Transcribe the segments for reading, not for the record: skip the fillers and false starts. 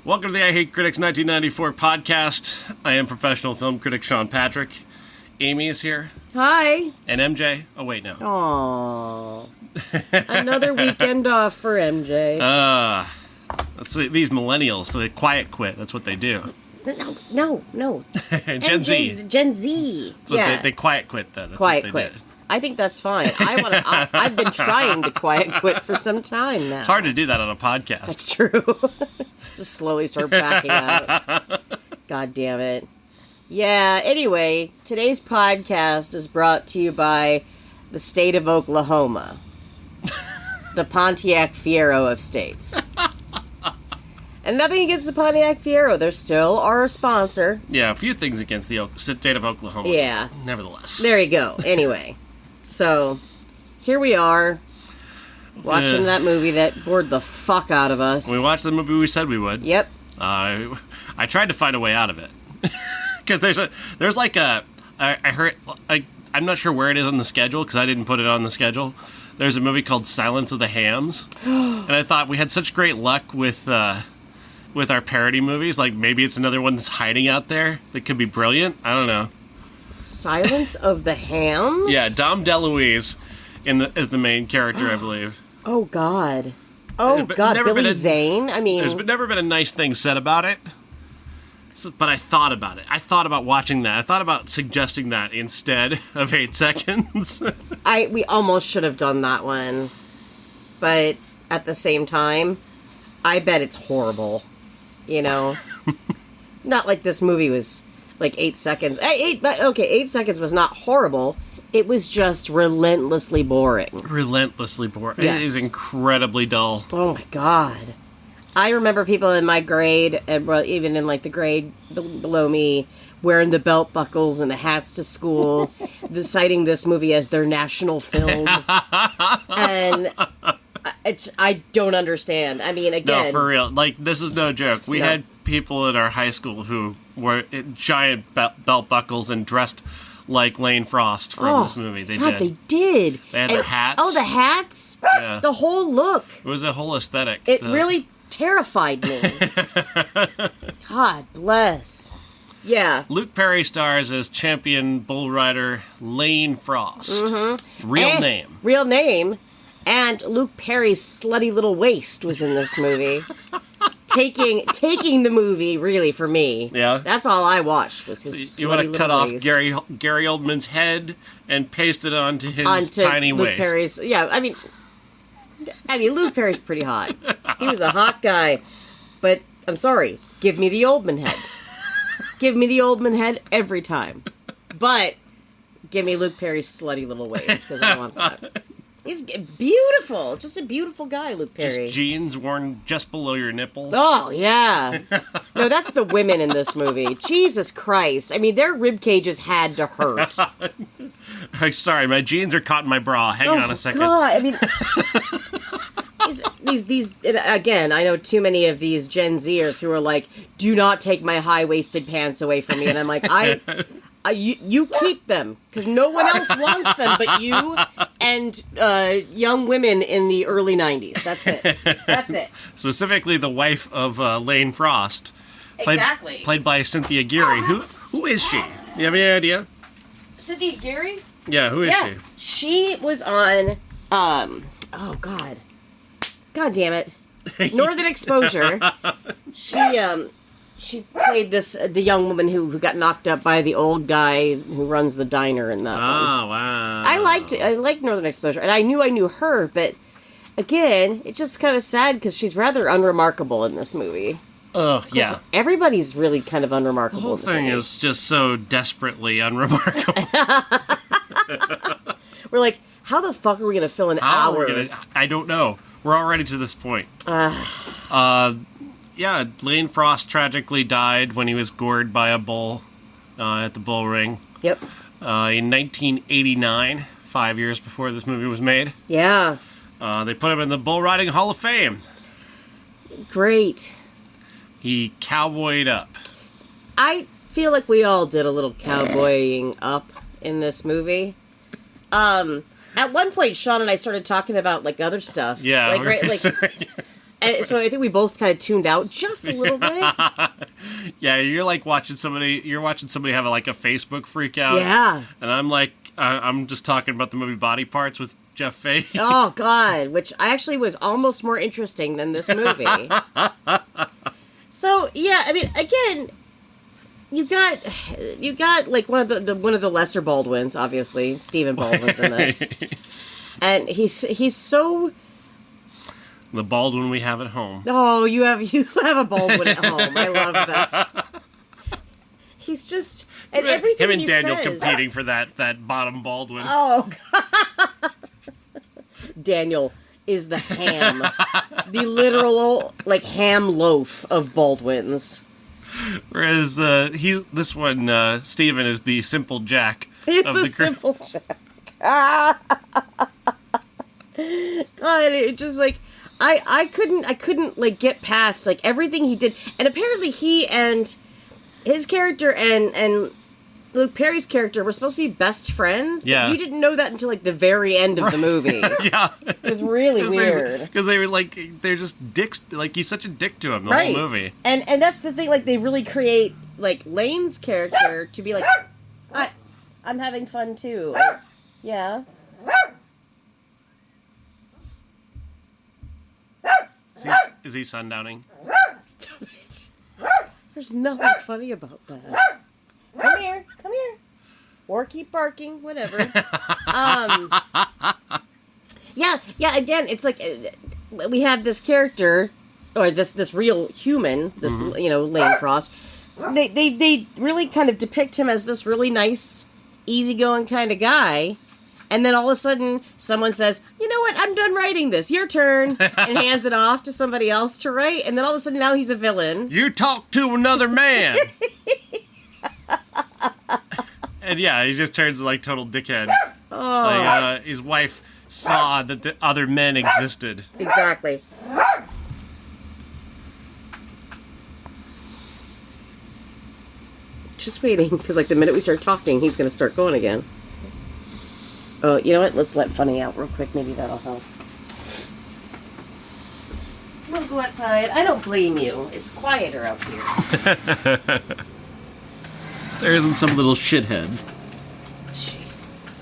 Welcome to the I Hate Critics 1994 podcast. I am professional film critic Sean Patrick. Amy is here. Hi. And MJ. Oh, wait, no. Aww. Another weekend off for MJ. That's these millennials, they quiet quit. That's what they do. No. Gen Z. Gen Z. That's what they quiet quit, though. That's quiet what they quit. did. I think that's fine. I've been trying to quiet quit for some time now. It's hard to do that on a podcast. That's true. Just slowly start backing out. God damn it. Yeah, anyway, today's podcast is brought to you by the state of Oklahoma. The Pontiac Fiero of states. And nothing against the Pontiac Fiero. They still our sponsor. Yeah, a few things against the state of Oklahoma. Yeah. Nevertheless. There you go. Anyway. So, here we are. Watching that movie that bored the fuck out of us. We watched the movie we said we would. Yep. I tried to find a way out of it. Because there's like a... I heard... I'm not sure where it is on the schedule, because I didn't put it on the schedule. There's a movie called Silence of the Hams. And I thought we had such great luck with our parody movies. Like, maybe it's another one that's hiding out there that could be brilliant. I don't know. Silence of the Hams? Yeah, Dom DeLuise is the main character, I believe. Oh, God. Oh, God. Billy Zane? I mean... There's never been a nice thing said about it. But I thought about it. I thought about watching that. I thought about suggesting that instead of 8 seconds. We almost should have done that one. But at the same time, I bet it's horrible. You know? Not like this movie was like 8 seconds. 8 seconds was not horrible. It was just relentlessly boring. Relentlessly boring. Yes. It is incredibly dull. Oh my God. I remember people in my grade, and even in like the grade below me, wearing the belt buckles and the hats to school, citing this movie as their national film. And I don't understand. I mean, again... No, for real. Like, this is no joke. We had people in our high school who wore giant belt buckles and dressed like Lane Frost from this movie. They did. They had their hats. Oh, the hats? Yeah. The whole look. It was a whole aesthetic. It really terrified me. God bless. Yeah. Luke Perry stars as champion bull rider Lane Frost. Mm-hmm. Real name. And Luke Perry's slutty little waist was in this movie. taking the movie, really, for me. Yeah. That's all I watched, was his slutty You want to cut waist. off Gary Oldman's head and paste it onto his tiny Luke waist. Perry's, yeah, I mean, Luke Perry's pretty hot. He was a hot guy. But, I'm sorry, give me the Oldman head. Give me the Oldman head every time. But, give me Luke Perry's slutty little waist, because I want that. He's beautiful. Just a beautiful guy, Luke Perry. Just jeans worn just below your nipples. Oh, yeah. No, that's the women in this movie. Jesus Christ. I mean, their rib cages had to hurt. I'm sorry, my jeans are caught in my bra. Hang on a second. God, I mean... These again, I know too many of these Gen Zers who are like, do not take my high-waisted pants away from me. And I'm like, you keep them, because no one else wants them but you and young women in the early 90s. That's it. Specifically the wife of Lane Frost. Played by Cynthia Geary. Who is she? Do you have any idea? Cynthia Geary? Yeah, who is she? She was on, oh God. God damn it. Northern Exposure. She played the young woman who got knocked up by the old guy who runs the diner in that one. Oh, wow. I liked Northern Exposure, and I knew her, but again, it's just kind of sad because she's rather unremarkable in this movie. Oh, yeah. Everybody's really kind of unremarkable. The whole in this thing movie. is just so desperately unremarkable. We're like, how the fuck are we going to fill an hour? I don't know. We're already to this point. Yeah, Lane Frost tragically died when he was gored by a bull at the bull ring. Yep. In 1989, 5 years before this movie was made. Yeah. They put him in the Bull Riding Hall of Fame. Great. He cowboyed up. I feel like we all did a little cowboying up in this movie. At one point, Sean and I started talking about, like, other stuff. Yeah. Like, right, like, And so I think we both kind of tuned out just a little bit. Yeah, you're like watching somebody. You're watching somebody have like a Facebook freak out. Yeah. And I'm like, I'm just talking about the movie Body Parts with Jeff Fahey. Oh God, which actually was almost more interesting than this movie. So yeah, I mean, again, you got like one of the lesser Baldwins, obviously. Stephen Baldwin's in this, and he's so. The Baldwin we have at home. Oh, you have a Baldwin at home. I love that. He's just and everything him and he Daniel says, competing for that bottom Baldwin. Oh, God. Daniel is the ham, the literal like ham loaf of Baldwins. Whereas Stephen is the simple Jack He's of the the simple Jack. God, it just like I couldn't like get past like everything he did, and apparently he and his character and Luke Perry's character were supposed to be best friends. Yeah, but you didn't know that until like the very end of the movie. Yeah, it was really weird because they were like they're just dicks. Like he's such a dick to him the whole movie. And that's the thing. Like they really create like Lane's character to be like, I'm having fun too. Yeah. Is he sundowning? Stop it. There's nothing funny about that. Come here. Or keep barking, whatever. Yeah, again, it's like we have this character, or this real human, this, Lane Frost. They really kind of depict him as this really nice, easygoing kind of guy. And then all of a sudden, someone says, you know what, I'm done writing this. Your turn. And hands it off to somebody else to write. And then all of a sudden, now he's a villain. You talk to another man. And yeah, he just turns like total dickhead. Oh. Like, his wife saw that the other men existed. Exactly. Just waiting, because like the minute we start talking, he's going to start going again. Oh, you know what? Let's let Funny out real quick. Maybe that'll help. We'll go outside. I don't blame you. It's quieter out here. There isn't some little shithead. Jesus.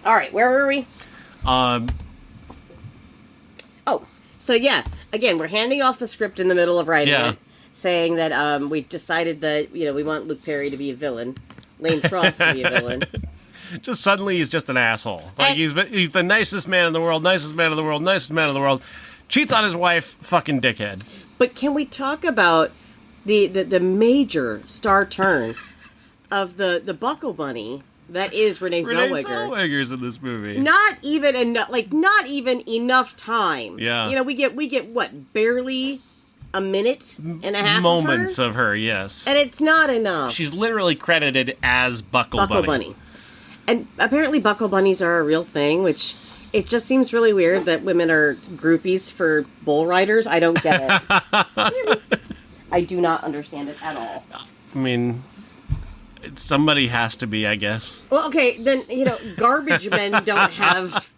All right, where were we? Oh, so yeah. Again, we're handing off the script in the middle of writing it, saying that we decided that we want Luke Perry to be a villain. Lane Frost to be a villain. Just suddenly he's just an asshole. Like he's the nicest man in the world, nicest man in the world. Cheats on his wife, fucking dickhead. But can we talk about the major star turn of the Buckle Bunny that is Renee Zellweger? Renee Zellweger's in this movie. Not even enough time. Yeah. We get what, barely a minute and a half moments of her, yes. And it's not enough. She's literally credited as Buckle Bunny. And apparently Buckle Bunnies are a real thing, which it just seems really weird that women are groupies for bull riders. I don't get it. I do not understand it at all. I mean, somebody has to be, I guess. Well, okay, then, garbage men don't have,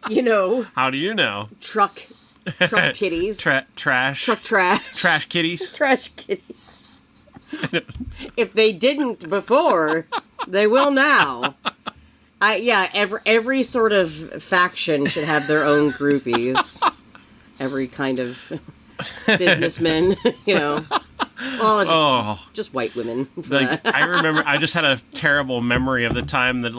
How do you know? Truck titties. Trash. Truck trash. Trash kitties. Trash kitties. If they didn't before, they will now. Every sort of faction should have their own groupies. Every kind of businessman, Well, just white women. I remember, I just had a terrible memory of the time that,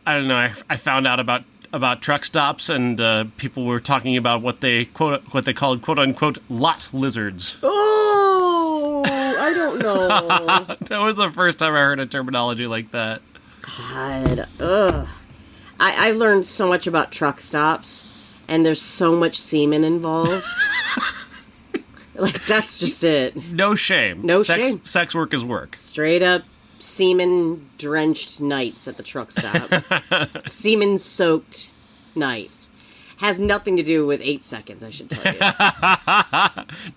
I don't know, I found out about truck stops, and people were talking about what they called quote unquote lot lizards. Oh, I don't know. That was the first time I heard a terminology like that. God, ugh. I learned so much about truck stops, and there's so much semen involved. That's just it. No shame. Shame. Sex work is work. Straight up semen-drenched nights at the truck stop. Semen-soaked nights. Has nothing to do with 8 seconds, I should tell you.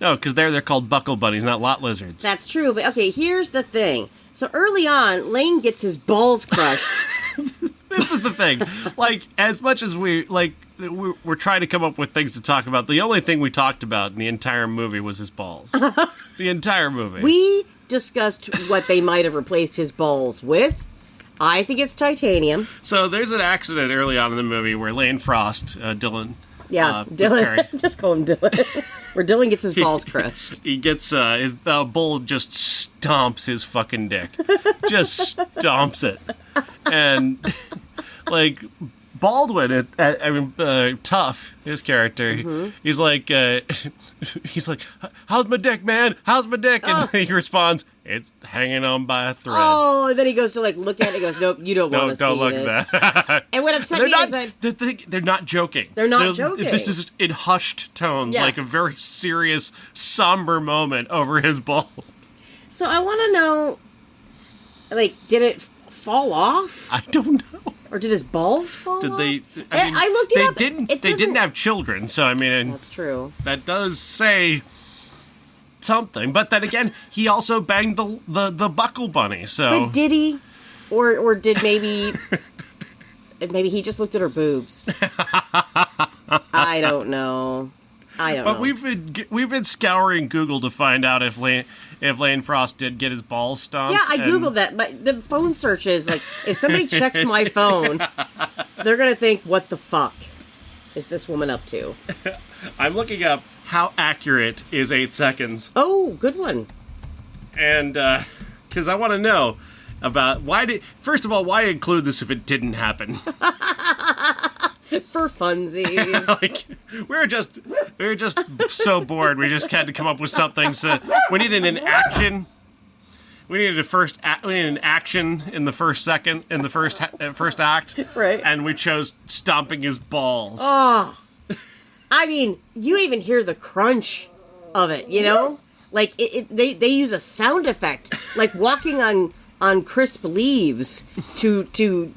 No, because they're called Buckle Bunnies, not lot lizards. That's true, but okay, here's the thing. So early on, Lane gets his balls crushed. This is the thing. As much as we, we're trying to come up with things to talk about. The only thing we talked about in the entire movie was his balls. The entire movie. We discussed what they might have replaced his balls with. I think it's titanium. So there's an accident early on in the movie where Lane Frost, Dylan... Dylan. Just call him Dylan. Where Dylan gets his balls crushed. He gets the bull just stomps his fucking dick, just stomps it, and like Baldwin, Tough, his character, he's like, "How's my dick, man? How's my dick?" And he responds, "It's hanging on by a thread." Oh, and then he goes to like look at it. He goes, "Nope, you don't want to see don't look this." at that. And what upset me is that they're not joking. They're not joking. This is in hushed tones, like a very serious, somber moment over his balls. So I want to know, like, did it fall off? I don't know. Or did his balls fall off? I looked it up. They didn't have children, so I mean... That's true. That does say something. But then again, he also banged the buckle bunny, so... But did he? Or did maybe... maybe he just looked at her boobs. I don't know. But we've been scouring Google to find out if Lane Frost did get his balls stomped. Yeah, I googled that. But the phone search is like, if somebody checks my phone, they're gonna think, "What the fuck is this woman up to?" I'm looking up how accurate is 8 seconds. Oh, good one. And because I want to know about first of all, why include this if it didn't happen? For funsies. we were just so bored. We just had to come up with something. So we needed an action. We needed an action in the first act. Right. And we chose stomping his balls. Oh, I mean, you even hear the crunch of it. You know, like they use a sound effect, like walking on crisp leaves to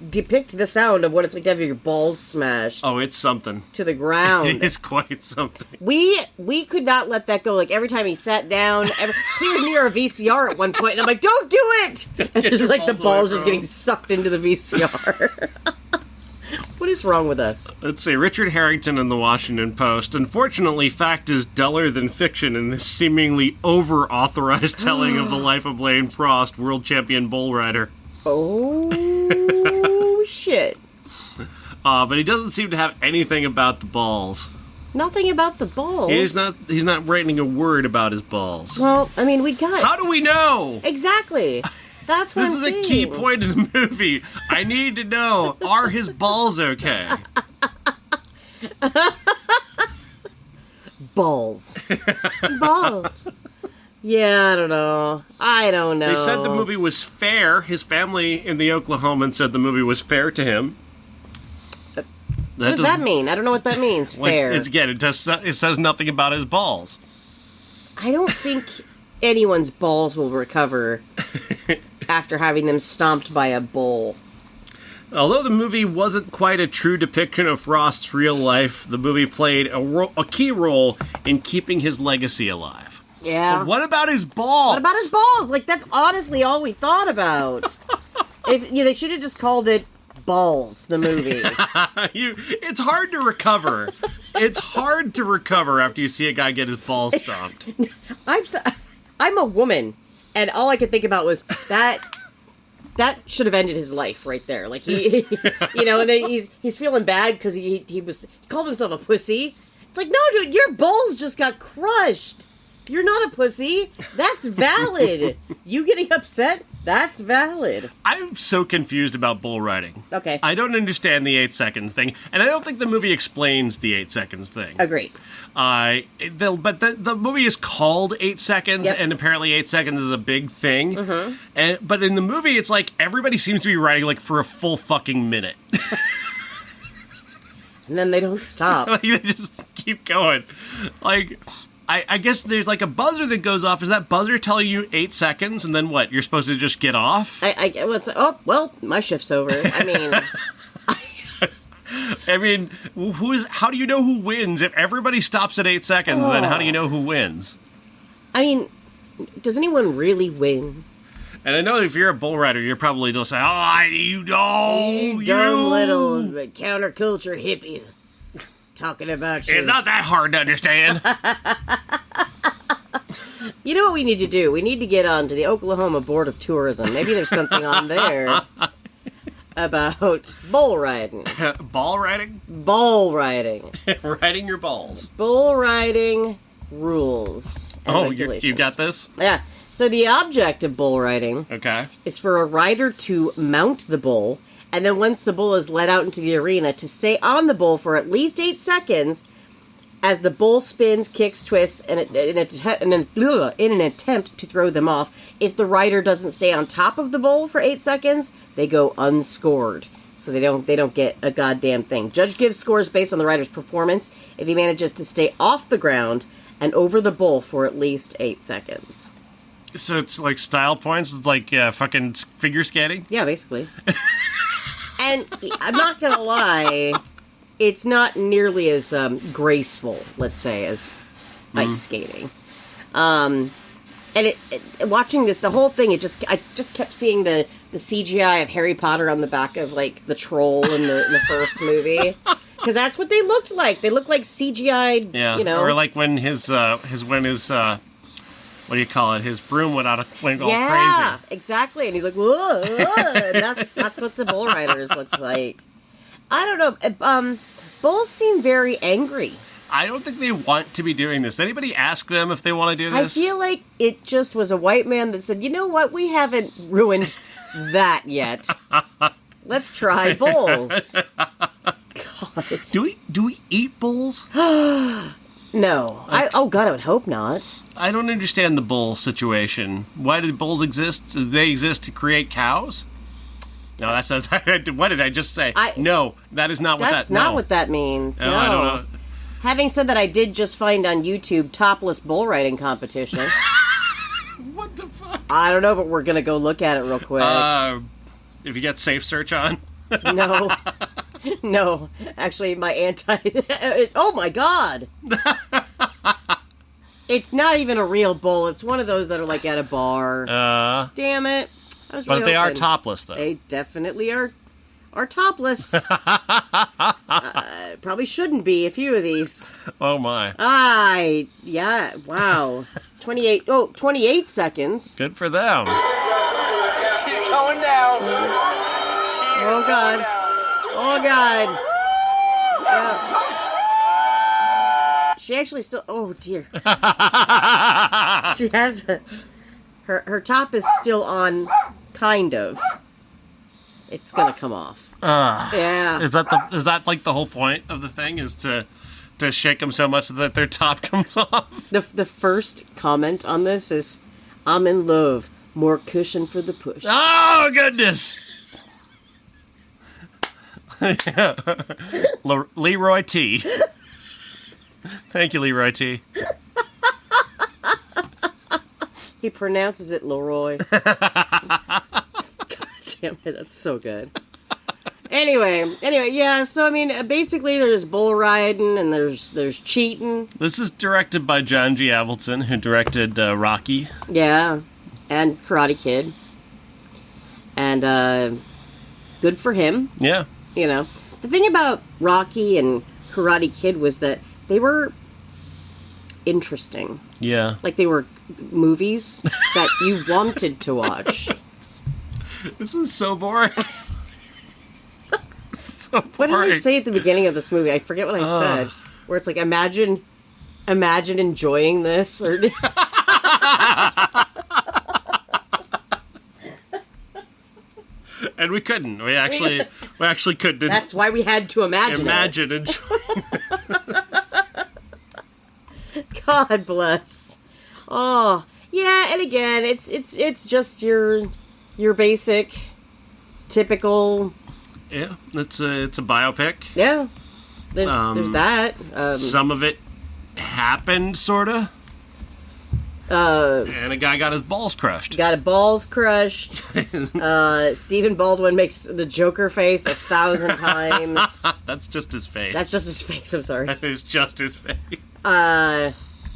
depict the sound of what it's like to have your balls smashed. Oh, it's something. To the ground. It's quite something. We could not let that go. Like, every time he sat down, he was near a VCR at one point, and I'm like, "Don't do it!" And just like the balls just getting sucked into the VCR. What is wrong with us? Let's see. Richard Harrington in the Washington Post. Unfortunately, fact is duller than fiction in this seemingly over-authorized telling of the life of Lane Frost, world champion bull rider. Oh, shit. But he doesn't seem to have anything about the balls. Nothing about the balls? He's not writing a word about his balls. Well, I mean, we got... How do we know? Exactly. That's what This is a key point in the movie. I need to know, are his balls okay? Balls. Balls. Yeah, I don't know. They said the movie was fair. His family in the Oklahoman said the movie was fair to him. What does that mean? I don't know what that means, fair. It says nothing about his balls. I don't think anyone's balls will recover after having them stomped by a bull. Although the movie wasn't quite a true depiction of Frost's real life, the movie played a key role in keeping his legacy alive. Yeah. But what about his balls? What about his balls? Like, that's honestly all we thought about. They should have just called it Balls, the movie. It's hard to recover. It's hard to recover after you see a guy get his balls stomped. I'm a woman, and all I could think about was that should have ended his life right there. Like, he and then he's feeling bad because he called himself a pussy. It's like, no, dude, your balls just got crushed. You're not a pussy. That's valid. You getting upset? That's valid. I'm so confused about bull riding. Okay. I don't understand the 8 seconds thing, and I don't think the movie explains the 8 seconds thing. Agreed. But the movie is called 8 seconds, yep. And apparently 8 seconds is a big thing. Mm-hmm. But in the movie, it's like everybody seems to be riding like for a full fucking minute. And then they don't stop. Like, they just keep going. Like, I guess there's like a buzzer that goes off. Is that buzzer telling you 8 seconds, and then what? You're supposed to just get off? Well, my shift's over. I mean, how do you know who wins? If everybody stops at 8 seconds, then how do you know who wins? I mean, does anyone really win? And I know if you're a bull rider, you're probably just saying, "Oh, you dumb little counterculture hippies." talking about you. It's not that hard to understand. You know what we need to do? We need to get on to the Oklahoma Board of Tourism. Maybe there's something on there about bull riding. Ball riding? Bull riding. Riding your balls. Bull riding rules and regulations. You got this? Yeah. So the object of bull riding is for a rider to mount the bull, and then once the bull is let out into the arena, to stay on the bull for at least 8 seconds as the bull spins, kicks, twists, in an attempt to throw them off. If the rider doesn't stay on top of the bull for 8 seconds, they go unscored. So they don't get a goddamn thing. Judge gives scores based on the rider's performance if he manages to stay off the ground and over the bull for at least 8 seconds. So it's like style points? It's like fucking figure skating? Yeah, basically. And I'm not gonna lie, it's not nearly as graceful, let's say, as ice skating. And watching this, the whole thing, I just kept seeing the CGI of Harry Potter on the back of like the troll in the first movie, because that's what they looked like. They looked like CGI. Yeah, or like when his what do you call it? His broom went all crazy. Yeah, exactly. And he's like, whoa, that's what the bull riders look like. I don't know. Bulls seem very angry. I don't think they want to be doing this. Anybody ask them if they want to do this? I feel like it just was a white man that said, you know what? We haven't ruined that yet. Let's try bulls. God. Do we eat bulls? No. God, I would hope not. I don't understand the bull situation. Why do bulls exist? Do they exist to create cows? No, that's not. What did I just say? No, that is not what that. That's not what that means. No, I don't know. Having said that, I did just find on YouTube topless bull riding competition. What the fuck? I don't know, but we're gonna go look at it real quick. If you get Safe Search on. No. Actually, my oh my god! It's not even a real bull. It's one of those that are like at a bar. Damn it! But they are topless, though. They definitely are topless. Probably shouldn't be a few of these. Oh my. Yeah, wow. 28 seconds. Good for them. She's going down. Oh god. Oh god. Yeah. She actually still, oh dear. She has her top is still on, kind of. It's gonna come off. Yeah. Is that like the whole point of the thing? Is to shake them so much that their top comes off? The first comment on this is, "I'm in love. More cushion for the push." Oh goodness. Leroy T. Thank you, Leroy T. He pronounces it Leroy. God damn it, that's so good. Anyway, yeah, so I mean, basically there's bull riding and there's cheating. This is directed by Jon G. Avlidsen, who directed Rocky. Yeah, and Karate Kid. And good for him. Yeah. You know, the thing about Rocky and Karate Kid was that they were interesting. Yeah. Like they were movies that you wanted to watch. This was so boring. So boring. What did I say at the beginning of this movie? I forget what I said. Where it's like, imagine enjoying this. Or and we couldn't. We actually couldn't. That's why we had to imagine enjoying this. God bless. Oh, yeah, and again, it's just your basic, typical. Yeah, it's a biopic. Yeah, there's that. Some of it happened, sorta. And a guy got his balls crushed. Got his balls crushed. Stephen Baldwin makes the Joker face 1,000 times. That's just his face. That's just his face. I'm sorry. That is just his face.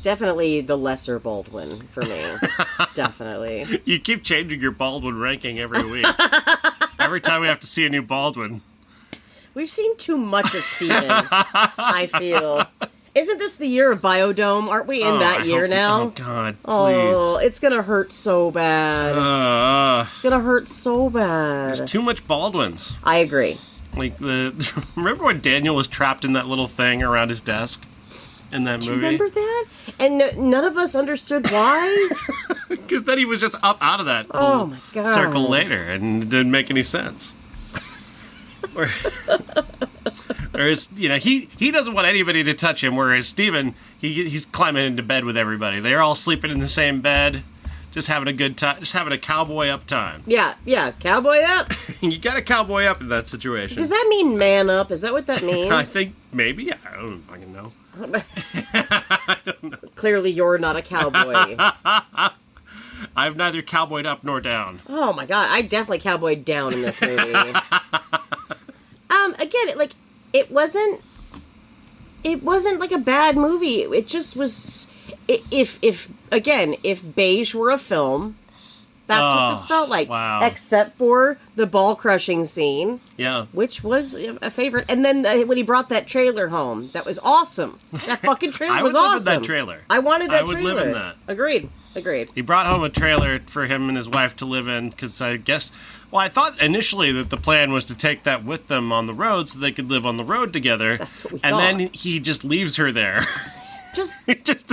Definitely the lesser Baldwin for me. Definitely. You keep changing your Baldwin ranking every week. Every time we have to see a new Baldwin. We've seen too much of Steven, I feel. Isn't this the year of Biodome? Aren't we in that year now? Oh, God, please. Oh, it's gonna hurt so bad. It's gonna hurt so bad. There's too much Baldwins. I agree. Like, remember when Daniel was trapped in that little thing around his desk in that movie? Remember that? And none of us understood why? Because then he was just up out of that Oh, my God. circle later, and it didn't make any sense. Whereas, he doesn't want anybody to touch him, whereas Steven, he's climbing into bed with everybody. They're all sleeping in the same bed, just having a good time, just having a cowboy up time. Yeah, cowboy up. You got a cowboy up in that situation. Does that mean man up? Is that what that means? I think maybe. I don't fucking know. Clearly you're not a cowboy. I've neither cowboyed up nor down. Oh my God, I definitely cowboyed down in this movie. Again, it wasn't like a bad movie. It just was. If beige were a film, that's what this felt like. Wow. Except for the ball crushing scene. Yeah. Which was a favorite. And then when he brought that trailer home, that was awesome. That fucking trailer was awesome. I would live in that trailer. I wanted that trailer. trailer. I would live in that. Agreed. He brought home a trailer for him and his wife to live in, because I guess... Well, I thought initially that the plan was to take that with them on the road so they could live on the road together. That's what we and thought. then he just leaves her there. They just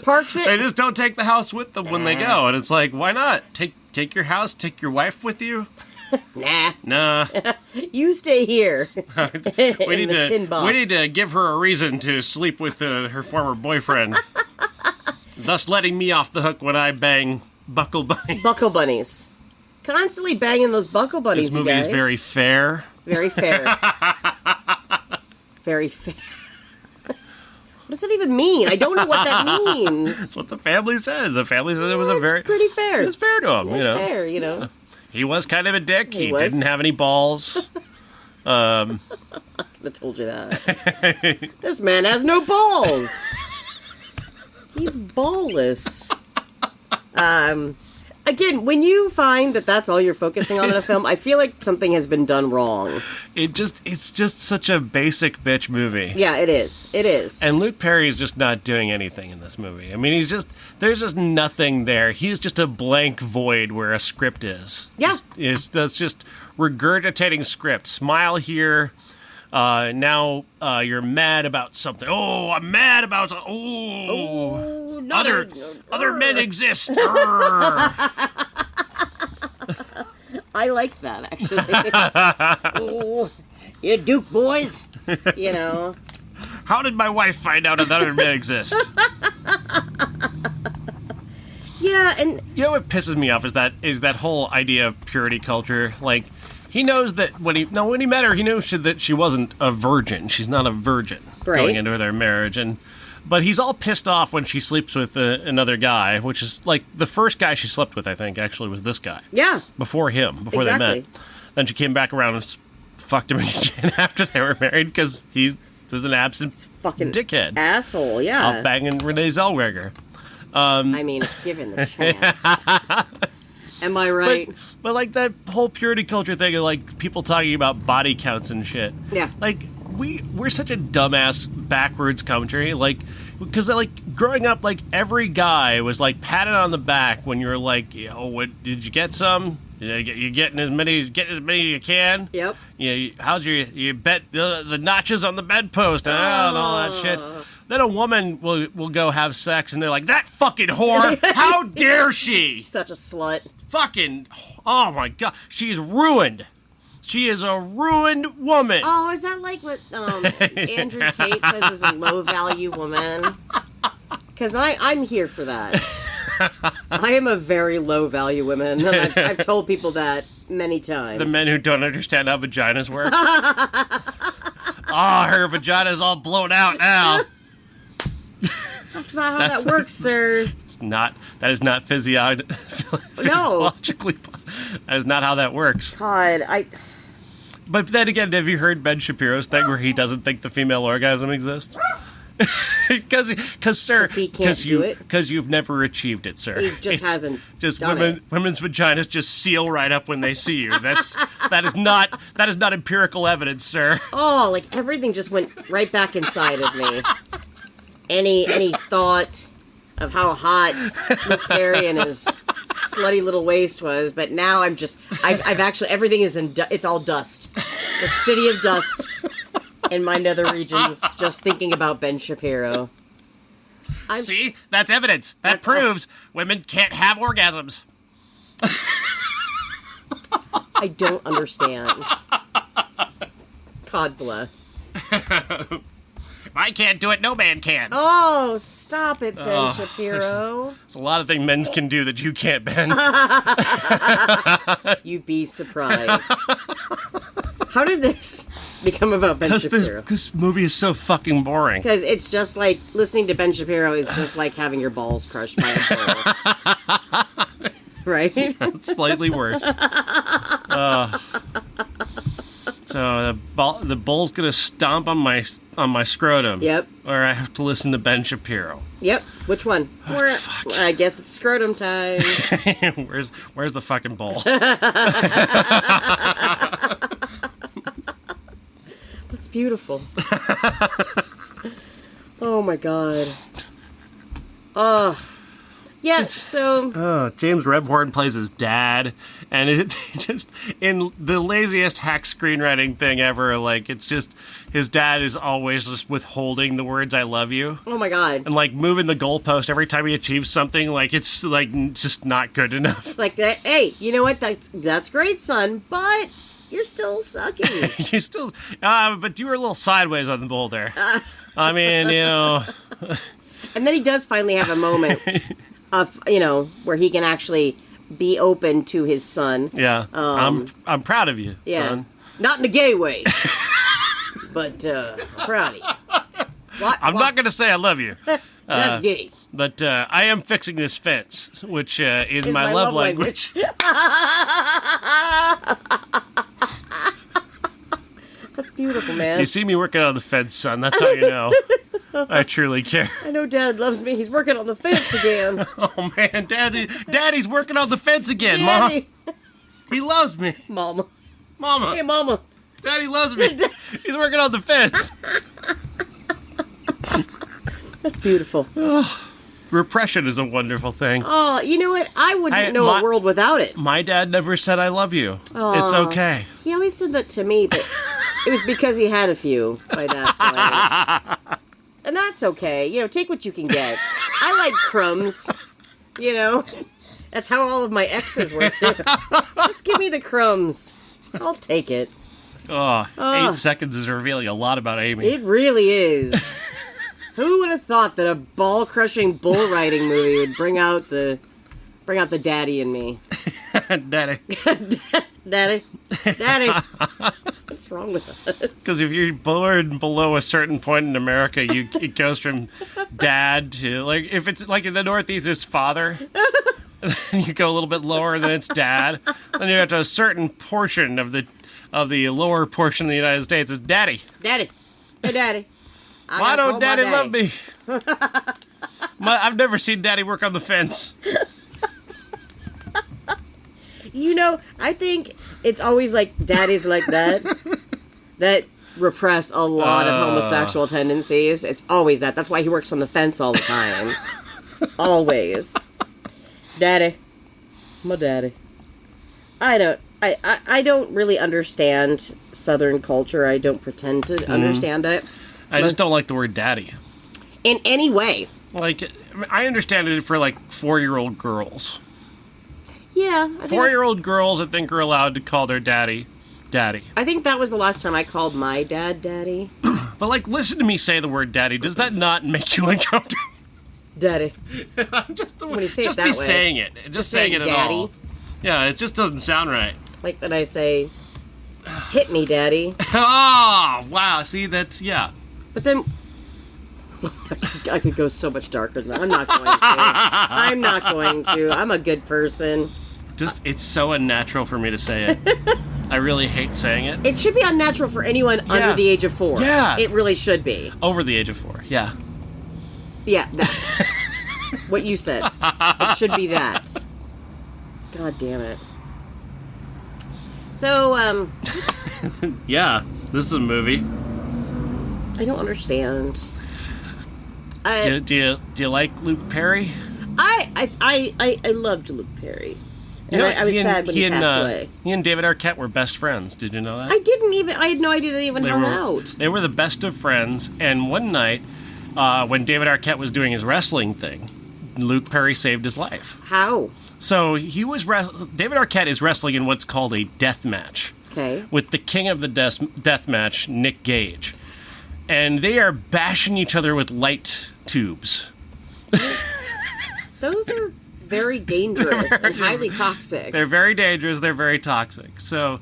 parks it. They just don't take the house with them when they go. And it's like, why not? Take your house, take your wife with you? Nah. Nah. You stay here. We need to give her a reason to sleep with her former boyfriend. Thus letting me off the hook when I bang buckle bunnies. Buckle bunnies. Constantly banging those buckle bunnies, This movie you is guys. very fair. Very fair. Very fair. What does that even mean? I don't know what that means. That's what the family says. The family said it was pretty fair. It was fair to him, It's fair, you know. He was kind of a dick. He was. didn't have any balls. I could have told you that. This man has no balls. He's ballless. Again, when you find that that's all you're focusing on in a film, I feel like something has been done wrong. It's just such a basic bitch movie. Yeah, it is. It is. And Luke Perry is just not doing anything in this movie. I mean, there's just nothing there. He's just a blank void where a script is. Yeah. That's just regurgitating script. Smile here. Now you're mad about something. Oh, I'm mad about... Other men exist. I like that, actually. Oh, you Duke boys. You know. How did my wife find out that other men exist? Yeah, and... You know what pisses me off is that whole idea of purity culture. Like, he knows that when he met her, he knew that she wasn't a virgin. She's not a virgin going into their marriage. But he's all pissed off when she sleeps with another guy, which is like the first guy she slept with, I think, actually was this guy. Yeah. Before they met. Then she came back around and fucked him again after they were married because he was an absent fucking dickhead. Asshole, yeah. Off banging Renee Zellweger. I mean, if given the chance. Am I right? But like that whole purity culture thing of like people talking about body counts and shit. Yeah. Like we're such a dumbass backwards country. Like because like growing up, like every guy was like patted on the back when you were like, what did you get some? You getting as many as you can. Yep. Yeah. How's you bet the notches on the bedpost and all that shit. Then a woman will go have sex and they're like, that fucking whore! How dare she! Such a slut. Fucking, oh my god, she's ruined. She is a ruined woman. Oh, is that like what Andrew Tate says is a low-value woman? Because I'm here for that. I am a very low-value woman, and I've told people that many times. The men who don't understand how vaginas work. Her vagina's all blown out now. That's not how that works, sir. That is not physiologically. That is not how that works. God, But then again, have you heard Ben Shapiro's thing where he doesn't think the female orgasm exists? Because, sir, he can't do it? Because you've never achieved it, sir. He just hasn't just done it. Women's vaginas just seal right up when they see you. That is not empirical evidence, sir. Oh, like everything just went right back inside of me. Any thought of how hot Luke Perry and his slutty little waist was, but now I've actually, everything is it's all dust. The city of dust in my nether regions, just thinking about Ben Shapiro. See? That's evidence. That proves women can't have orgasms. I don't understand. God bless. If I can't do it, no man can. Oh, stop it, Ben Shapiro. There's a lot of things men can do that you can't, Ben. You'd be surprised. How did this become about Ben Shapiro? This movie is so fucking boring. Because it's just like, listening to Ben Shapiro is just like having your balls crushed by a bull. Right? It's slightly worse. So the bull's gonna stomp on my scrotum. Yep. Or I have to listen to Ben Shapiro. Yep. Which one? Fuck. I guess it's scrotum time. Where's the fucking bull? That's beautiful. Oh my god. Yeah, so... James Rebhorn plays his dad, and it just, in the laziest hack screenwriting thing ever, like, it's just, his dad is always just withholding the words, I love you. Oh my god. And, like, moving the goalpost every time he achieves something, like, it's, like, just not good enough. It's like, hey, you know what, that's great, son, but you're still sucking. You're still, but you were a little sideways on the bull there. I mean, you know... And then he does finally have a moment... of, where he can actually be open to his son. Yeah, I'm proud of you, son. Not in a gay way, but I'm proud of you. I'm not going to say I love you. That's gay. But I am fixing this fence, which is my love language. That's beautiful, man. You see me working on the fence, son. That's how you know. I truly care. I know Dad loves me. He's working on the fence again. Oh, man. Daddy's working on the fence again, Daddy. Mom. He loves me. Mama. Hey, Mama. Daddy loves me. He's working on the fence. That's beautiful. Repression is a wonderful thing. Oh, you know what? I wouldn't know a world without it. My dad never said I love you. It's okay. He always said that to me, but it was because he had a few by that point. And that's okay. Take what you can get. I like crumbs. That's how all of my exes were, too. Just give me the crumbs. I'll take it. 8 seconds is revealing a lot about Amy. It really is. Who would have thought that a ball-crushing bull riding movie would bring out the daddy in me? Daddy. Daddy. What's wrong with us? Because if you're born below a certain point in America, it goes from dad to, like, if it's like in the Northeast, it's father. Then you go a little bit lower, then it's dad. Then you get to a certain portion of the lower portion of the United States is daddy. Daddy. Hey, Daddy. Why don't Daddy love me? I've never seen Daddy work on the fence. I think it's always like daddies like that repress a lot of homosexual tendencies. It's always that. That's why he works on the fence all the time. Always. Daddy. My daddy. I don't really understand Southern culture. I don't pretend to understand it. I just don't like the word daddy. In any way. Like, I understand it for, like, 4-year-old girls. Yeah. 4-year-old girls, I think, are allowed to call their daddy. I think that was the last time I called my dad daddy. But, like, listen to me say the word daddy. Does that not make you uncomfortable? Daddy. Just when you say just it that be way. saying it. Just saying it at daddy. all. Yeah, it just doesn't sound right. Like that I say, hit me, daddy. Oh, wow. See, that's, yeah. But then, I could go so much darker than that. I'm not going to. I'm a good person. It's so unnatural for me to say it. I really hate saying it. It should be unnatural for anyone under the age of 4. Yeah. It really should be. Over the age of 4, yeah. Yeah, that. What you said. It should be that. God damn it. So, Yeah, this is a movie. I don't understand. Do you like Luke Perry? I loved Luke Perry. And You know, I was sad when he passed away. He and David Arquette were best friends. Did you know that? I had no idea they even hung out. They were the best of friends, and one night, when David Arquette was doing his wrestling thing, Luke Perry saved his life. How? So David Arquette is wrestling in what's called a death match. Okay. With the king of the death match, Nick Gage. And they are bashing each other with light tubes. Those are very dangerous and highly toxic. They're very dangerous. They're very toxic. So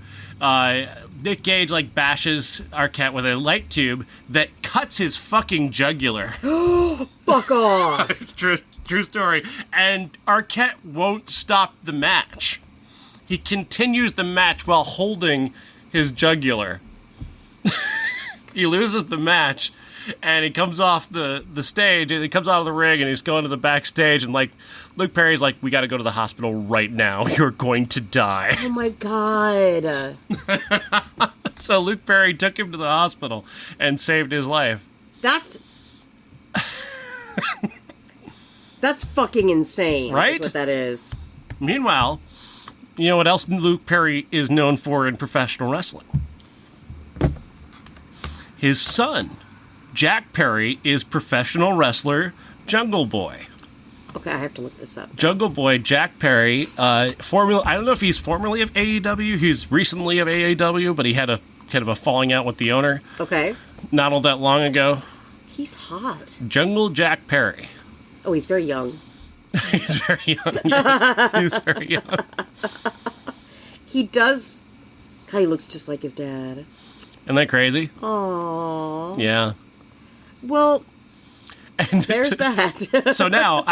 Nick Gage bashes Arquette with a light tube that cuts his fucking jugular. Fuck off. True story. And Arquette won't stop the match. He continues the match while holding his jugular. He loses the match, and he comes off the stage, and he comes out of the ring, and he's going to the backstage, and Luke Perry's like, we got to go to the hospital right now. You're going to die. Oh my god. So Luke Perry took him to the hospital and saved his life. That's fucking insane. Right? Is what that is. Meanwhile, you know what else Luke Perry is known for in professional wrestling? His son, Jack Perry, is professional wrestler Jungle Boy. Okay, I have to look this up. Jungle Boy, Jack Perry, I don't know if he's formerly of AEW. He's recently of AEW, but he had a kind of a falling out with the owner. Okay. Not all that long ago. He's hot. Jungle Jack Perry. Oh, he's very young. He's very young. Yes, he's very young. He does. God, he looks just like his dad. Isn't that crazy? Aww. Yeah. Well, and there's that. So now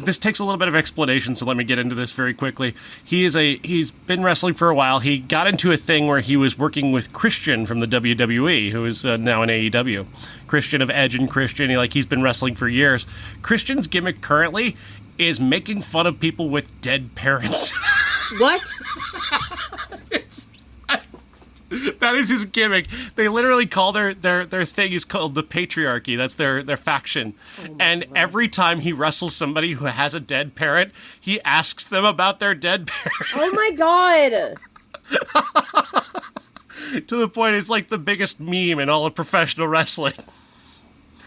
this takes a little bit of explanation, so let me get into this very quickly. He's been wrestling for a while. He got into a thing where he was working with Christian from the WWE, who is now in AEW. Christian of Edge and Christian, he's been wrestling for years. Christian's gimmick currently is making fun of people with dead parents. What? That is his gimmick. They literally call their thing is called the patriarchy. That's their faction. And God. every time he wrestles somebody who has a dead parent, he asks them about their dead parent. Oh my god. To the point it's like the biggest meme in all of professional wrestling.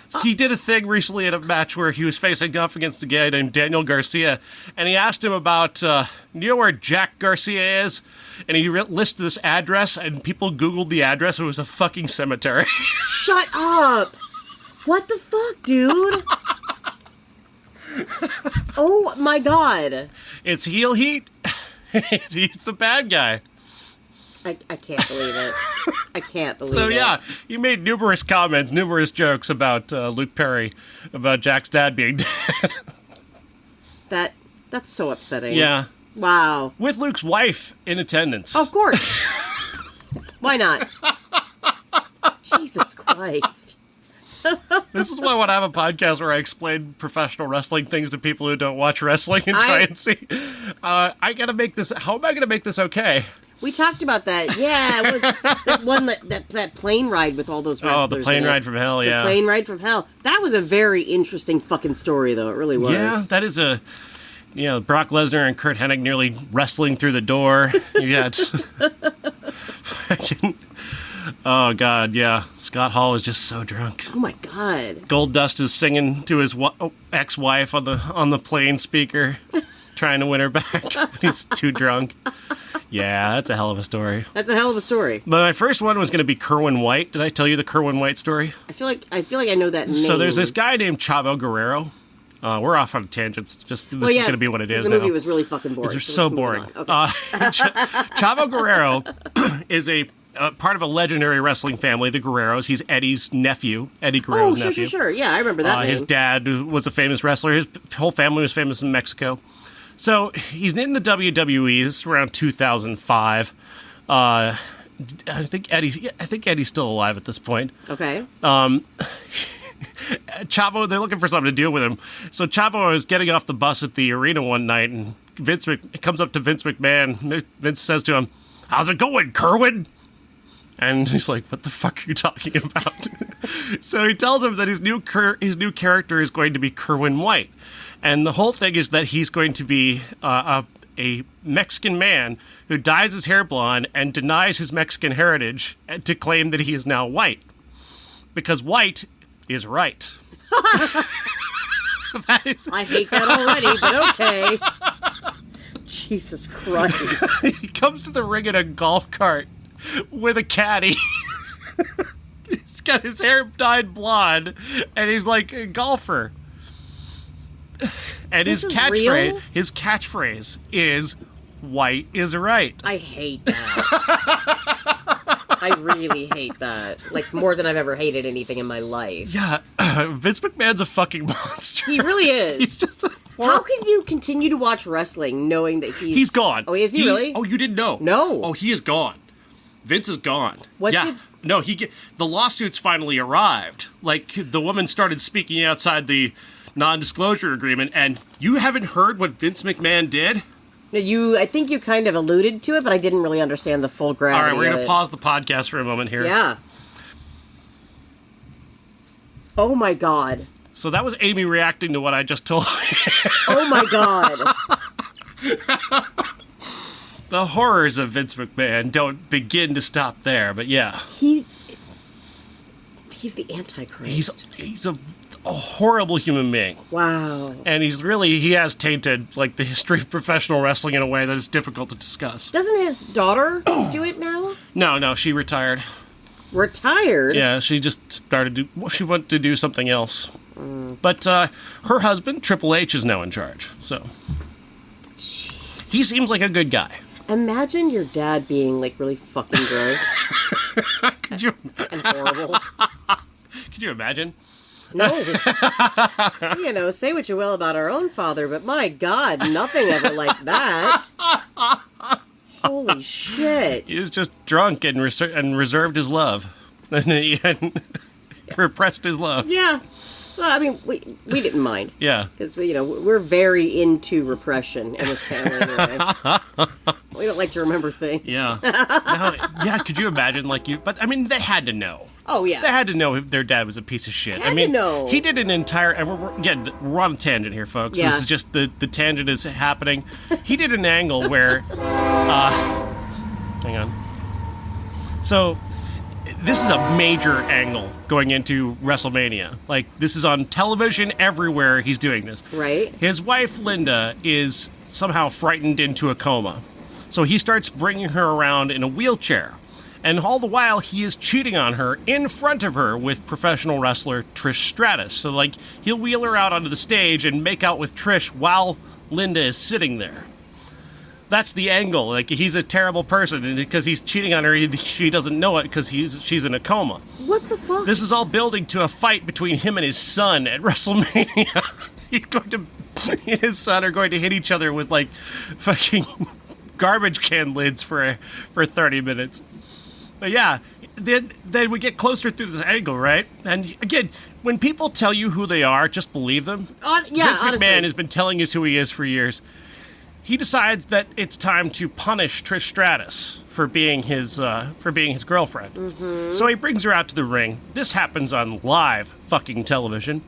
So he did a thing recently at a match where he was facing off against a guy named Daniel Garcia, and he asked him about, you know where Jack Garcia is? And he listed this address, and people Googled the address, and it was a fucking cemetery. Shut up. What the fuck, dude? Oh my god. It's heel heat. He's the bad guy. I can't believe it. I can't believe it. So yeah, he made numerous comments, numerous jokes about Luke Perry, about Jack's dad being dead. That's so upsetting. Yeah. Wow. With Luke's wife in attendance. Of course. Why not? Jesus Christ. This is why I want to have a podcast where I explain professional wrestling things to people who don't watch wrestling and try and see. I gotta make this. How am I gonna make this okay? We talked about that. Yeah, it was that one that plane ride with all those wrestlers. Oh, the plane ride from hell. Yeah, the plane ride from hell. That was a very interesting fucking story, though. It really was. Yeah, that is a. Brock Lesnar and Kurt Hennig nearly wrestling through the door. You got. Oh God, yeah. Scott Hall was just so drunk. Oh my God. Goldust is singing to his ex-wife on the plane speaker, trying to win her back, but he's too drunk. Yeah, that's a hell of a story. That's a hell of a story. But my first one was going to be Kerwin White. Did I tell you the Kerwin White story? I feel like I know that name. So there's this guy named Chavo Guerrero. We're off on tangents. This is going to be what it is the now. The movie was really fucking boring. They're so boring. Okay. Chavo Guerrero is a part of a legendary wrestling family, the Guerreros. He's Eddie's nephew, Eddie Guerrero's nephew. Sure. Yeah, I remember that name. His dad was a famous wrestler. His whole family was famous in Mexico. So he's in the WWE. This is around 2005. I think Eddie's still alive at this point. Okay. Chavo, they're looking for something to deal with him. So Chavo is getting off the bus at the arena one night, and Vince comes up to Vince McMahon. Vince says to him, "How's it going, Kerwin?" And he's like, "What the fuck are you talking about?" So he tells him that his new character is going to be Kerwin White. And the whole thing is that he's going to be a Mexican man who dyes his hair blonde and denies his Mexican heritage to claim that he is now white. Because white is right. I hate that already, but okay. Jesus Christ. He comes to the ring in a golf cart with a caddy. He's got his hair dyed blonde, and he's like a golfer. And his catchphrase is "White is right." I hate that. I really hate that. Like, more than I've ever hated anything in my life. Yeah, Vince McMahon's a fucking monster. He really is. He's just How can you continue to watch wrestling knowing that he's gone. Oh, is he really? Oh, you didn't know? No. Oh, he is gone. Vince is gone. What yeah. did... No, the lawsuits finally arrived. Like, the woman started speaking outside the non-disclosure agreement, and you haven't heard what Vince McMahon did? I think you kind of alluded to it, but I didn't really understand the full gravity. All right, we're going to pause the podcast for a moment here. Yeah. Oh my God. So that was Amy reacting to what I just told you. Oh my God. The horrors of Vince McMahon don't begin to stop there, but yeah. He's the Antichrist. He's a horrible human being. Wow. And he has tainted, like, the history of professional wrestling in a way that is difficult to discuss. Doesn't his daughter do it now? No, she retired. Retired? Yeah, she just she went to do something else. But her husband, Triple H, is now in charge, so. Jeez. He seems like a good guy. Imagine your dad being, like, really fucking gross. Could you? And horrible. Could you imagine? No. Say what you will about our own father, but my God, nothing ever like that. Holy shit. He was just drunk and reserved his love. And he repressed his love. Yeah. Well, I mean, we didn't mind. Yeah. Because, we're very into repression in this family anyway. We don't like to remember things. Yeah. Could you imagine, but, I mean, they had to know. Oh, yeah. They had to know their dad was a piece of shit. Had to know. He did an entire... we're on a tangent here, folks. Yeah. This is just the tangent is happening. He did an angle where... hang on. So, this is a major angle going into WrestleMania. Like, this is on television everywhere he's doing this. Right. His wife, Linda, is somehow frightened into a coma. So he starts bringing her around in a wheelchair. And all the while, he is cheating on her in front of her with professional wrestler Trish Stratus. So, he'll wheel her out onto the stage and make out with Trish while Linda is sitting there. That's the angle. He's a terrible person, and because he's cheating on her, she doesn't know it because she's in a coma. What the fuck? This is all building to a fight between him and his son at WrestleMania. His son are going to hit each other with, fucking garbage can lids for 30 minutes. But yeah, then we get closer through this angle, right? And again, when people tell you who they are, just believe them. Vince McMahon has been telling us who he is for years. He decides that it's time to punish Trish Stratus for being his girlfriend. Mm-hmm. So he brings her out to the ring. This happens on live fucking television.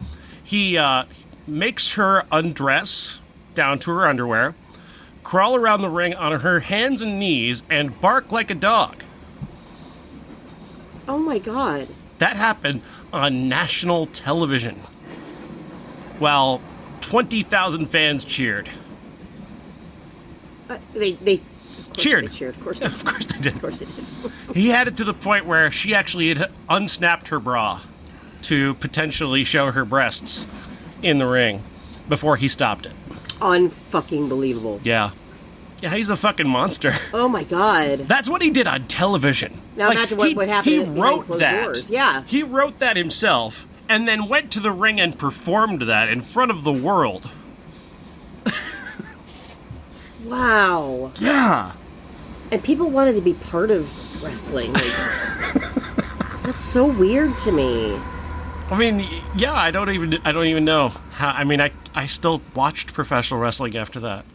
He makes her undress down to her underwear, crawl around the ring on her hands and knees, and bark like a dog. Oh my God. That happened on national television. While 20,000 fans cheered. They cheered. They cheered. Of course they did. Of course they did. Of course they did. He had it to the point where she actually had unsnapped her bra to potentially show her breasts in the ring before he stopped it. Unfucking believable. Yeah. Yeah, he's a fucking monster. Oh my God. That's what he did on television. Now imagine what happened behind closed doors. Yeah. He wrote that himself and then went to the ring and performed that in front of the world. Wow. Yeah. And people wanted to be part of wrestling. That's so weird to me. I mean, yeah, I don't even know how. I mean, I still watched professional wrestling after that.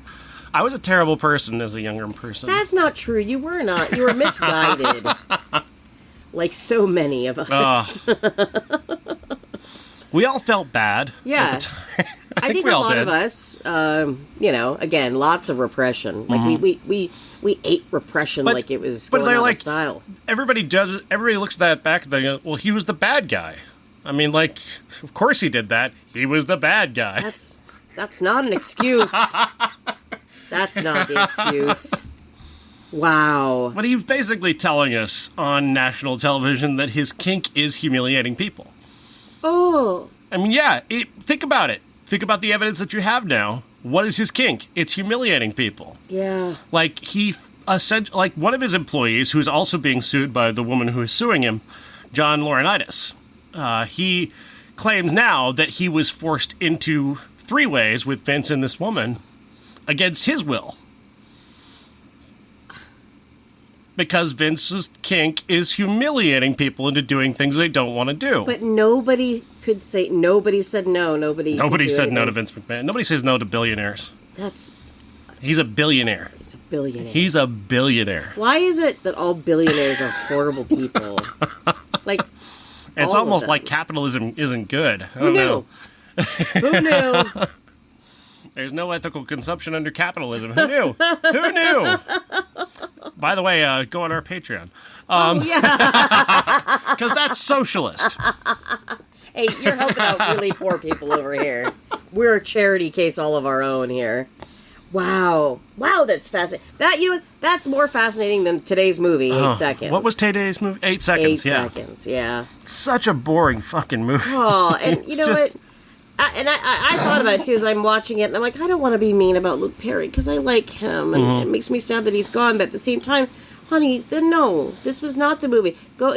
I was a terrible person as a younger person. That's not true. You were not. You were misguided. Like so many of us. We all felt bad. Yeah. At the time. I think we a all lot did. of us, again, lots of repression. Like we ate repression like it was going out of style. Everybody looks at that back and they go, well, he was the bad guy. I mean, like, of course he did that. He was the bad guy. That's not an excuse. That's not the excuse. Wow. But he's basically telling us on national television that his kink is humiliating people. Oh. I mean, yeah, think about it. Think about the evidence that you have now. What is his kink? It's humiliating people. Yeah. Like, one of his employees, who's also being sued by the woman who is suing him, John Laurinaitis, he claims now that he was forced into three-ways with Vince and this woman against his will. Because Vince's kink is humiliating people into doing things they don't want to do. But nobody said no. Nobody said no to Vince McMahon. Nobody says no to billionaires. He's a billionaire. He's a billionaire. Why is it that all billionaires are horrible people? Like, it's almost like capitalism isn't good. Who knew? Who knew? There's no ethical consumption under capitalism. Who knew? Who knew? By the way, go on our Patreon. Yeah. Because that's socialist. Hey, you're helping out really poor people over here. We're a charity case all of our own here. Wow, that's fascinating. That's more fascinating than today's movie, 8 Seconds. What was today's movie? 8 Seconds, 8 Seconds, yeah. Such a boring fucking movie. Oh, and you know what? I thought about it, too, as I'm watching it, and I'm like, I don't want to be mean about Luke Perry, because I like him, and it makes me sad that he's gone, but at the same time, honey, no, this was not the movie. Go,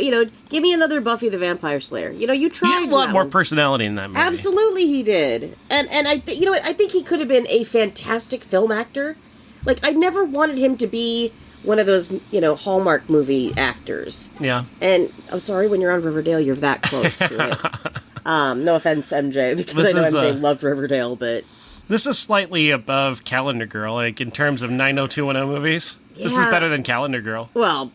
give me another Buffy the Vampire Slayer. You tried. He had a lot more personality in that movie. Absolutely, he did. And you know what? I think he could have been a fantastic film actor. Like, I never wanted him to be one of those, Hallmark movie actors. Yeah. And I'm sorry, when you're on Riverdale, you're that close to it. No offense, MJ, because I know MJ loved Riverdale, but this is slightly above Calendar Girl, like in terms of 90210 movies. Yeah. This is better than Calendar Girl. Well,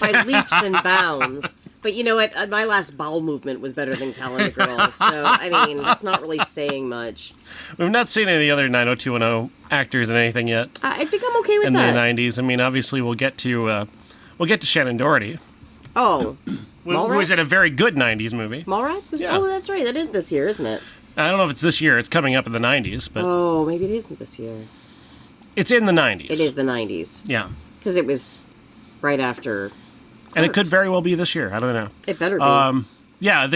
by leaps and bounds. But you know what? My last bowel movement was better than Calendar Girl, so I mean that's not really saying much. We've not seen any other 90210 actors in anything yet. I think I'm okay with that. In the 90s. I mean, obviously we'll get to Shannon Doherty. Oh. Who was in a very good 90s movie. Mallrats? Oh, that's right. That is this year, isn't it? I don't know if it's this year. It's coming up in the 90s. But oh, maybe it isn't this year. It's in the 90s. It is the 90s. Yeah. Because it was right after Clerks. And it could very well be this year. I don't know. It better be. Yeah,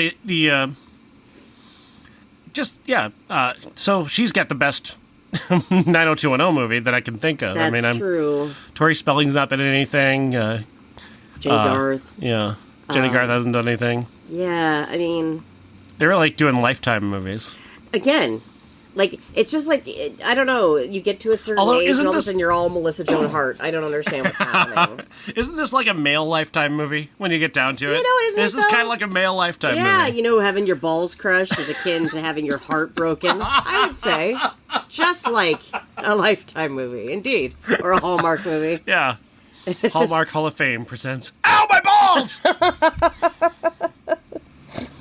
so she's got the best 90210 movie that I can think of. That's true. Tori Spelling's not been in anything. Jay Garth. Yeah. Jenny Garth hasn't done anything. Yeah, I mean... They were, like, doing Lifetime movies. Again, like, it's just like, I don't know, you get to a certain age and all of a sudden you're all Melissa Joan Hart. I don't understand what's happening. Isn't this like a male Lifetime movie when you get down to it? This is kind of like a male Lifetime movie. Yeah, having your balls crushed is akin to having your heart broken. I would say. Just like a Lifetime movie, indeed. Or a Hallmark movie. Yeah. Hallmark Hall of Fame presents Ow, my balls!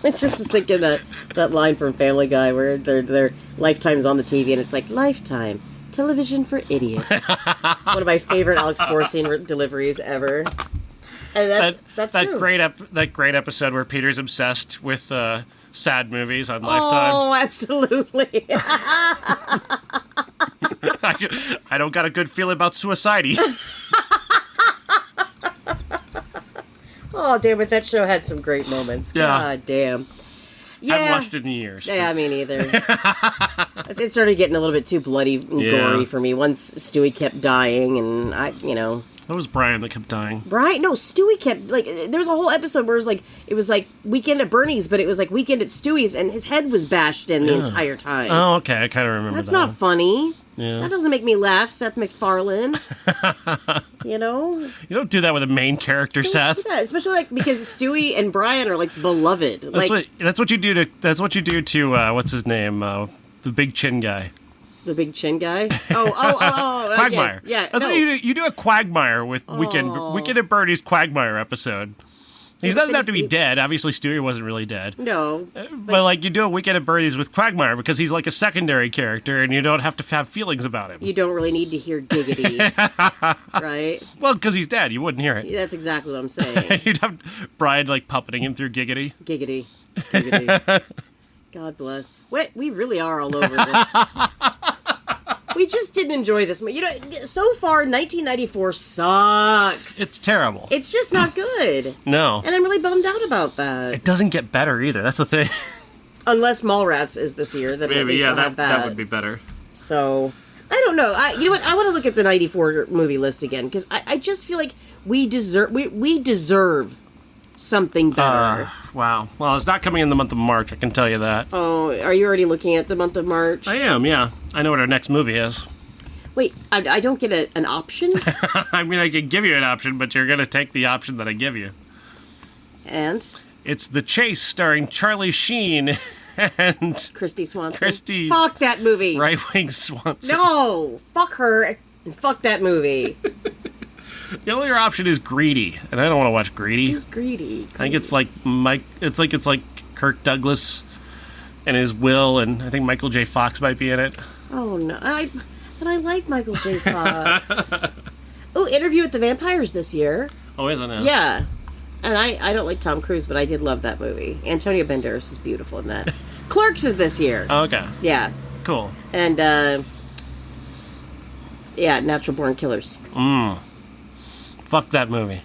I just was thinking that line from Family Guy where their Lifetime's on the TV and it's like, Lifetime, television for idiots. One of my favorite Alex Borstein deliveries ever. And that's true. That great episode where Peter's obsessed with sad movies on Lifetime. Oh, absolutely. I don't got a good feeling about suicide. Oh, damn it, that show had some great moments. Yeah. God damn. Yeah. I haven't watched it in years. Yeah, me neither. It started getting a little bit too bloody and gory for me once Stewie kept dying, and That was Brian that kept dying. Brian? No, Stewie kept, there was a whole episode where it was like Weekend at Bernie's, but it was like Weekend at Stewie's, and his head was bashed in the entire time. Oh, okay, I kind of remember That's that. not funny. Yeah. That doesn't make me laugh, Seth MacFarlane. You know? You don't do that with a main character, Seth. Yeah, especially like because Stewie and Brian are like beloved. That's what you do to what's his name? The big chin guy. The big chin guy? Oh. Quagmire. Yeah. That's what you do. You do a Quagmire with Weekend at Bernie's Quagmire episode. He doesn't have to be dead. Obviously, Stewie wasn't really dead. No. But like, you do a Weekend at Bernie's with Quagmire because he's like a secondary character and you don't have to have feelings about him. You don't really need to hear giggity. Right? Well, because he's dead. You wouldn't hear it. That's exactly what I'm saying. You'd have Brian like puppeting him through Giggity. Giggity. God bless. We really are all over this. We just didn't enjoy this. You know, so far, 1994 sucks. It's terrible. It's just not good. No. And I'm really bummed out about that. It doesn't get better either. That's the thing. Unless Mallrats is this year, then at least we'll have that. That would be better. So, I don't know. You know what? I want to look at the 94 movie list again, because I just feel like we deserve something better. Wow. Well, it's not coming in the month of March, I can tell you that. Oh, are you already looking at the month of March? I am, yeah. I know what our next movie is. Wait, I don't get an option? I mean, I could give you an option, but you're going to take the option that I give you. And? It's The Chase, starring Charlie Sheen and... Christy Swanson. Fuck that movie. Right-wing Swanson. No! Fuck her and fuck that movie. The only other option is Greedy, and I don't want to watch Greedy. Who's Greedy? I think it's like it's like Kirk Douglas and his Will, and I think Michael J. Fox might be in it. Oh no, but I like Michael J. Fox. Oh, Interview with the Vampires this year. Oh, isn't it? Yeah, and I don't like Tom Cruise, but I did love that movie. Antonio Banderas is beautiful in that. Clerks is this year. Oh, okay. Yeah. Cool. And yeah, Natural Born Killers. Fuck that movie.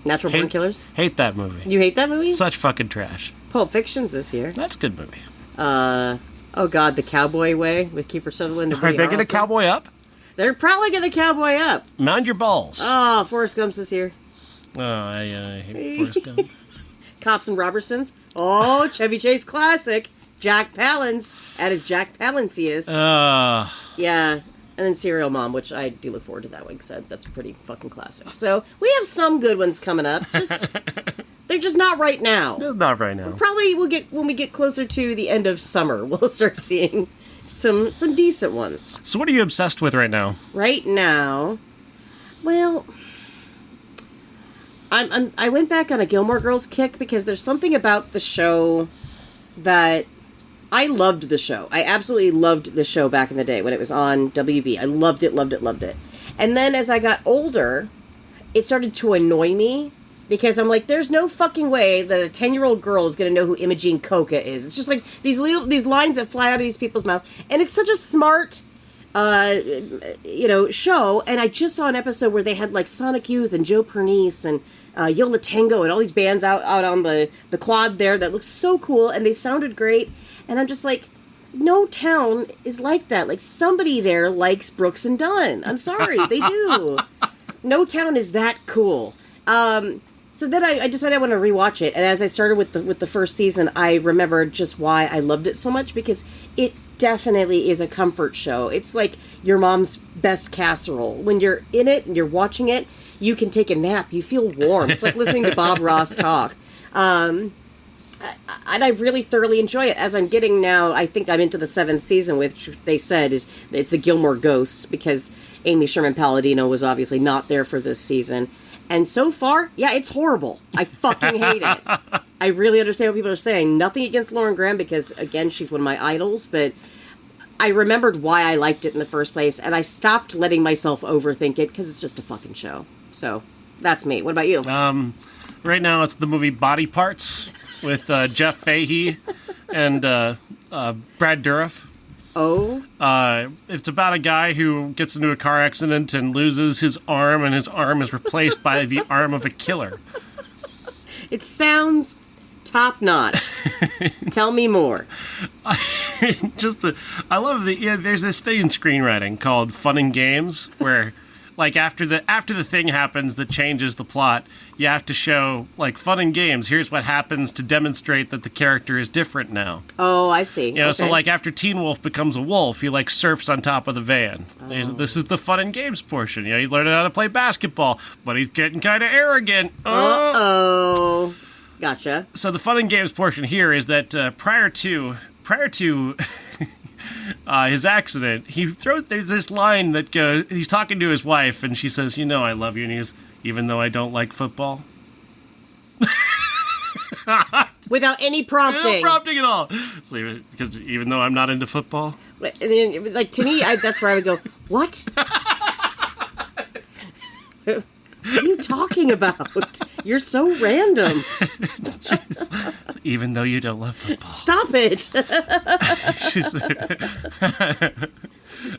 Natural Born Killers? Hate that movie. You hate that movie? Such fucking trash. Pulp Fiction's this year. That's a good movie. Oh God, The Cowboy Way with Kiefer Sutherland and Are Woody they going to Harrelson. cowboy up? They're probably going to cowboy up. Mind your balls. Oh, Forrest Gump's this year. Oh, I hate Forrest Gump. Cops and Robertsons. Oh, Chevy Chase classic. Jack Palance at his Jack Palanciest. Yeah. And then Serial Mom, which I do look forward to that one, because that's pretty fucking classic. So, we have some good ones coming up. They're just not right now. It's not right now. Probably when we get closer to the end of summer, we'll start seeing some decent ones. So what are you obsessed with right now? Right now, well, I went back on a Gilmore Girls kick because there's something about the show that I loved the show. I absolutely loved the show back in the day when it was on WB. I loved it. And then as I got older, it started to annoy me because I'm like, there's no fucking way that a 10-year-old girl is going to know who Imogene Coca is. It's just like these lines that fly out of these people's mouths. And it's such a smart, show. And I just saw an episode where they had like Sonic Youth and Joe Pernice and Yo La Tengo and all these bands out on the quad there that looked so cool. And they sounded great. And I'm just like, no town is like that. Like, somebody there likes Brooks and Dunn. I'm sorry, they do. No town is that cool. So then I decided I want to rewatch it. And as I started with the first season, I remembered just why I loved it so much, because it definitely is a comfort show. It's like your mom's best casserole. When you're in it and you're watching it, you can take a nap. You feel warm. It's like listening to Bob Ross talk. And I really thoroughly enjoy it. As I'm getting now, I think I'm into the 7th season, which they said it's the Gilmore Ghosts, because Amy Sherman Palladino was obviously not there for this season. And so far, yeah, it's horrible. I fucking hate it. I really understand what people are saying. Nothing against Lauren Graham, because, again, she's one of my idols, but I remembered why I liked it in the first place, and I stopped letting myself overthink it, because it's just a fucking show. So, that's me. What about you? Right now, it's the movie Body Parts with Jeff Fahey and Brad Dourif. Oh? It's about a guy who gets into a car accident and loses his arm, and his arm is replaced by the arm of a killer. It sounds top-notch. Tell me more. I love there's this thing in screenwriting called fun and games, where like after the thing happens that changes the plot, you have to show like fun and games. Here's what happens to demonstrate that the character is different now. Oh, I see. You know, so like after Teen Wolf becomes a wolf, he like surfs on top of the van. Oh. This is the fun and games portion. You know, he's learning how to play basketball, but he's getting kind of arrogant. Uh-oh. Gotcha. So the fun and games portion here is that prior to his accident, there's this line that goes, he's talking to his wife, and she says, "You know I love you," and he's, "Even though I don't like football." Without any prompting. No prompting at all. So, because even though I'm not into football. And then, like, to me, that's where I would go, what? What are you talking about? You're so random. Even though you don't love football. Stop it.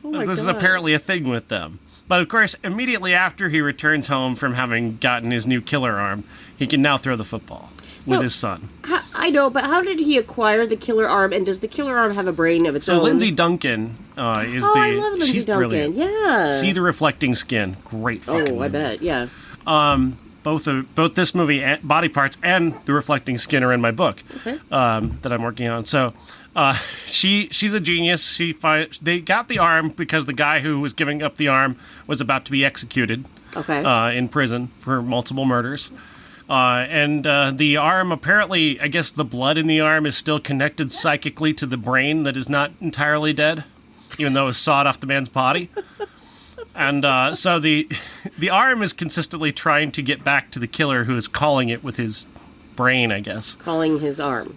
This is apparently a thing with them. But of course, immediately after he returns home from having gotten his new killer arm, he can now throw the football with his son. I know, but how did he acquire the killer arm, and does the killer arm have a brain of its own? So Lindsay Duncan is the... I love Lindsay she's Duncan, brilliant. yeah. See the Reflecting Skin. Great fucking movie. I bet, yeah. Both this movie, Body Parts, and The Reflecting Skin are in my book that I'm working on. So she's a genius. They got the arm because the guy who was giving up the arm was about to be executed in prison for multiple murders. And the arm, apparently, I guess the blood in the arm is still connected psychically to the brain that is not entirely dead, even though it was sawed off the man's body. And so the arm is consistently trying to get back to the killer, who is calling it with his brain, I guess. Calling his arm.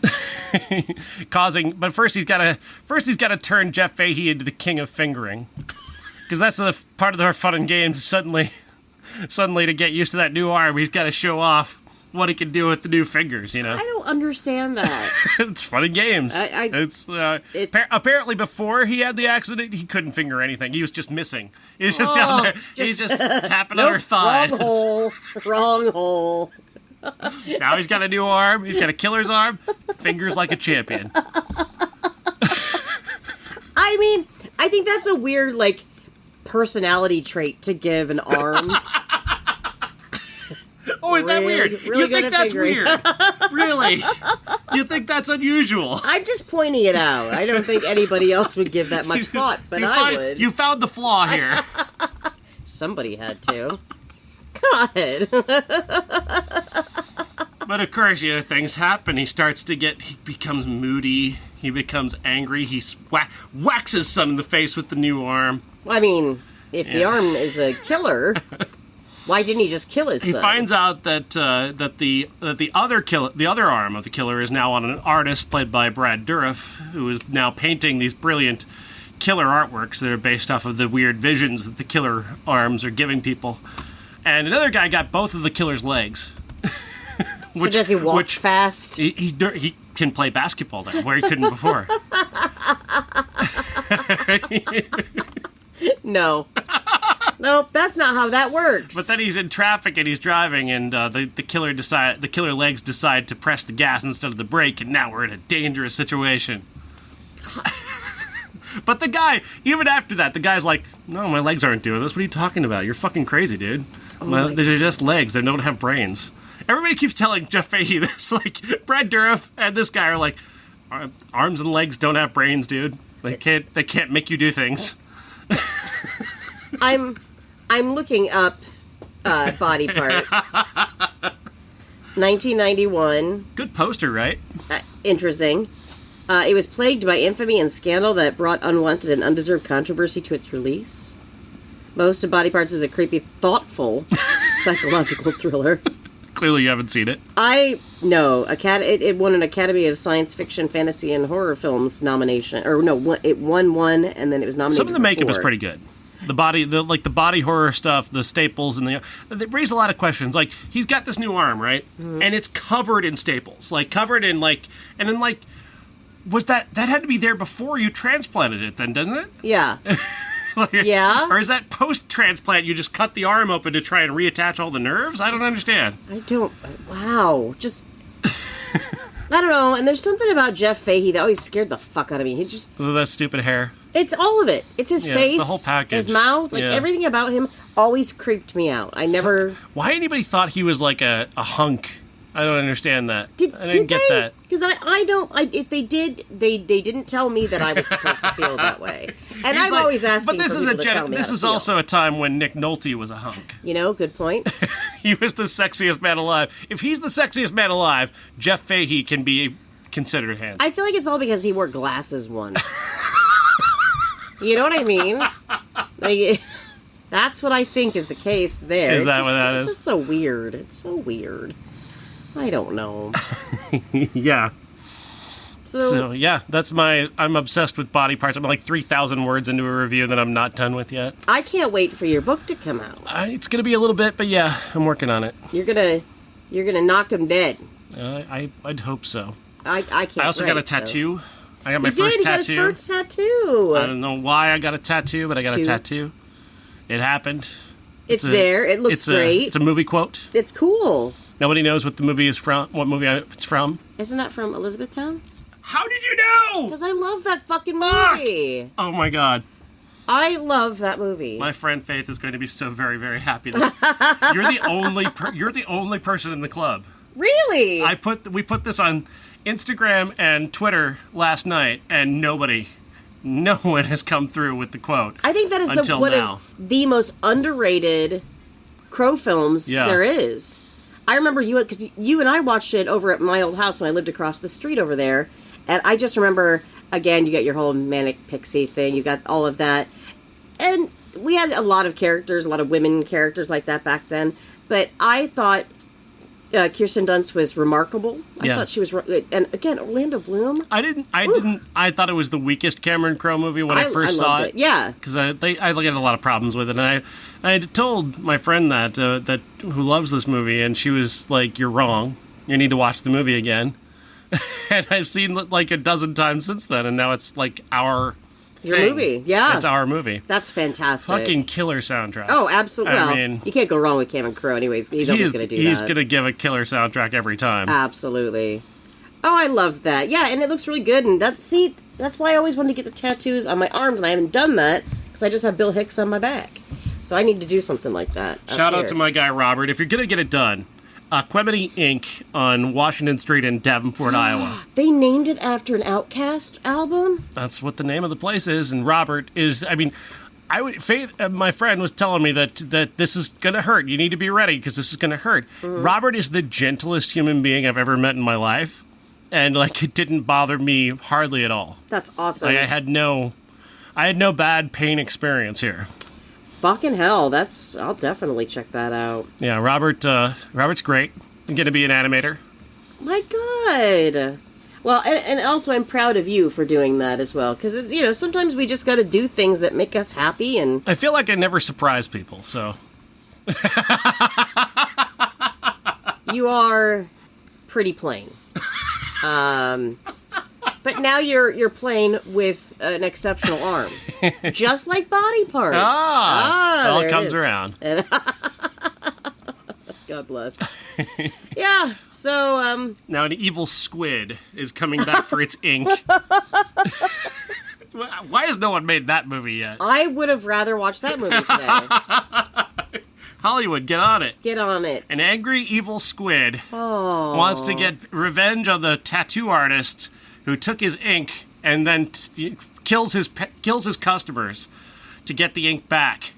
But first he's got to turn Jeff Fahey into the king of fingering, because that's the part of our fun and games. Suddenly to get used to that new arm, he's got to show off what he can do with the new fingers, you know? I don't understand that. It's fun and games. Apparently before he had the accident, he couldn't finger anything. He was just missing. He was just down there. He's just tapping on her thighs. Wrong hole. Now he's got a new arm. He's got a killer's arm. Fingers like a champion. I mean, I think that's a weird, like, personality trait to give an arm. Oh, is that weird? Really you think that's weird? Really? You think that's unusual? I'm just pointing it out. I don't think anybody else would give that much thought, but I would. You found the flaw here. Somebody had to. God. But of course, things happen. He becomes moody. He becomes angry. He whacks his son in the face with the new arm. Well, I mean, if the arm is a killer, why didn't he just kill his son? He finds out that the other arm of the killer is now on an artist played by Brad Dourif, who is now painting these brilliant killer artworks that are based off of the weird visions that the killer arms are giving people. And another guy got both of the killer's legs. So does he walk fast? He can play basketball now, where he couldn't before. No. Nope, that's not how that works. But then he's in traffic and he's driving, and the killer legs decide to press the gas instead of the brake, and now we're in a dangerous situation. But the guy, even after that, the guy's like, "No, my legs aren't doing this. What are you talking about? You're fucking crazy, dude. They're just legs. They don't have brains." Everybody keeps telling Jeff Fahey this. Like, Brad Dourif and this guy are like, "Arms and legs don't have brains, dude. They can't make you do things." I'm looking up Body Parts. 1991. Good poster, right? Interesting. It was plagued by infamy and scandal that brought unwanted and undeserved controversy to its release. Most of Body Parts is a creepy, thoughtful psychological thriller. Clearly you haven't seen it. No. It won an Academy of Science Fiction, Fantasy, and Horror Films nomination. Or no, it won one, and then it was nominated. Some of the makeup is pretty good. The body horror stuff, the staples, and they raise a lot of questions. Like, he's got this new arm, right? Mm-hmm. And it's covered in staples. Like, covered in, like, and then, like, was that had to be there before you transplanted it then, doesn't it? Yeah. Yeah. Or is that post-transplant, you just cut the arm open to try and reattach all the nerves? I don't understand. Wow. Just, I don't know. And there's something about Jeff Fahey that always scared the fuck out of me. Is it that stupid hair? It's all of it. It's his face. The whole package. His mouth. Like, everything about him. always creeped me out. I never... Why anybody thought he was like a hunk? I don't understand that. I didn't did get they? that. Because I don't... if they did, they didn't tell me that I was supposed to feel that way. And He's I'm like, always asking but this for is people to tell me this how to is feel. also a time when Nick Nolte was a hunk. You know, good point. He was the sexiest man alive. If he's the sexiest man alive, Jeff Fahey can be considered handsome. I feel like it's all because he wore glasses once. You know what I mean? Like, that's what I think is the case there. Is that what that It's is? just so weird. It's so weird. I don't know. Yeah. So yeah, I'm obsessed with body parts. I'm like 3,000 words into a review that I'm not done with yet. I can't wait for your book to come out. It's going to be a little bit, but yeah, I'm working on it. You're gonna knock him dead. I'd hope so. I can't. I also got a write, so. tattoo. I got my He first did, tattoo. He got his first tattoo. I don't know why I got a tattoo, but I got a tattoo. It happened. It's there. It looks great. It's a movie quote. It's cool. Nobody knows what the movie is from. What movie it's from? Isn't that from Elizabethtown? How did you know? Because I love that fucking Fuck! movie. Oh my god. I love that movie. My friend Faith is going to be so very, very happy that you're the only person in the club. Really? We put this on Instagram and Twitter last night, and no one has come through with the quote. I think that is one of the most underrated Crow films there is. I remember because you and I watched it over at my old house when I lived across the street over there, and I just remember, again, you got your whole manic pixie thing, you got all of that, and we had a lot of characters, a lot of women characters like that back then, but I thought Kirsten Dunst was remarkable. I thought she was, and again, Orlando Bloom. I thought it was the weakest Cameron Crowe movie when I first saw it. Yeah, because I had a lot of problems with it, and I had told my friend that who loves this movie, and she was like, "You're wrong. You need to watch the movie again." And I've seen it like a dozen times since then, and now it's like our your thing. movie. Yeah, it's our movie. That's fantastic. Fucking killer soundtrack. Oh, absolutely. I well, mean, you can't go wrong with Cameron Crowe. Anyways, he's always going to do that. He's going to give a killer soundtrack every time. Absolutely. Oh, I love that. Yeah, and it looks really good. And that's why I always wanted to get the tattoos on my arms, and I haven't done that because I just have Bill Hicks on my back. So I need to do something like that. Shout out to my guy Robert. If you're going to get it done, Quemedy Inc. on Washington Street in Davenport, Iowa. They named it after an Outkast album? That's what the name of the place is. And Robert is, Faith, my friend was telling me that this is going to hurt. You need to be ready because this is going to hurt. Mm-hmm. Robert is the gentlest human being I've ever met in my life. And, it didn't bother me hardly at all. That's awesome. I had no bad pain experience here. Fucking hell, I'll definitely check that out. Yeah, Robert's great. He's going to be an animator. My God. Well, and also I'm proud of you for doing that as well. Because, sometimes we just got to do things that make us happy. And I feel like I never surprise people, so. You are pretty plain. But now you're playing with an exceptional arm. Just like body parts. It all comes it around. God bless. Yeah, so, Now an evil squid is coming back for its ink. Why has no one made that movie yet? I would have rather watched that movie today. Hollywood, get on it. Get on it. An angry evil squid wants to get revenge on the tattoo artist who took his ink and then kills his customers to get the ink back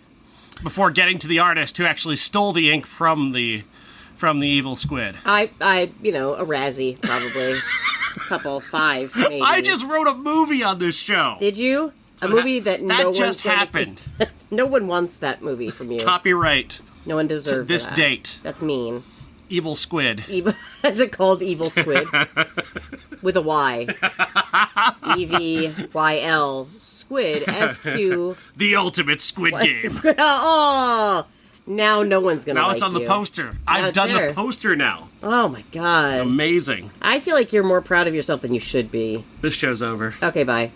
before getting to the artist who actually stole the ink from the evil squid. A Razzie, probably. Couple, 5, maybe. I just wrote a movie on this show. Did you? A movie that no one just happened. No one wants that movie from you. Copyright. No one deserves this that. date. That's mean. Evil squid. Is it called Evil Squid? With a Y. EVYL. Squid. SQ. The ultimate squid game. Oh! Now no one's going to like you. Now it's on the poster. I've done the poster now. Oh my God. Amazing. I feel like you're more proud of yourself than you should be. This show's over. Okay, bye.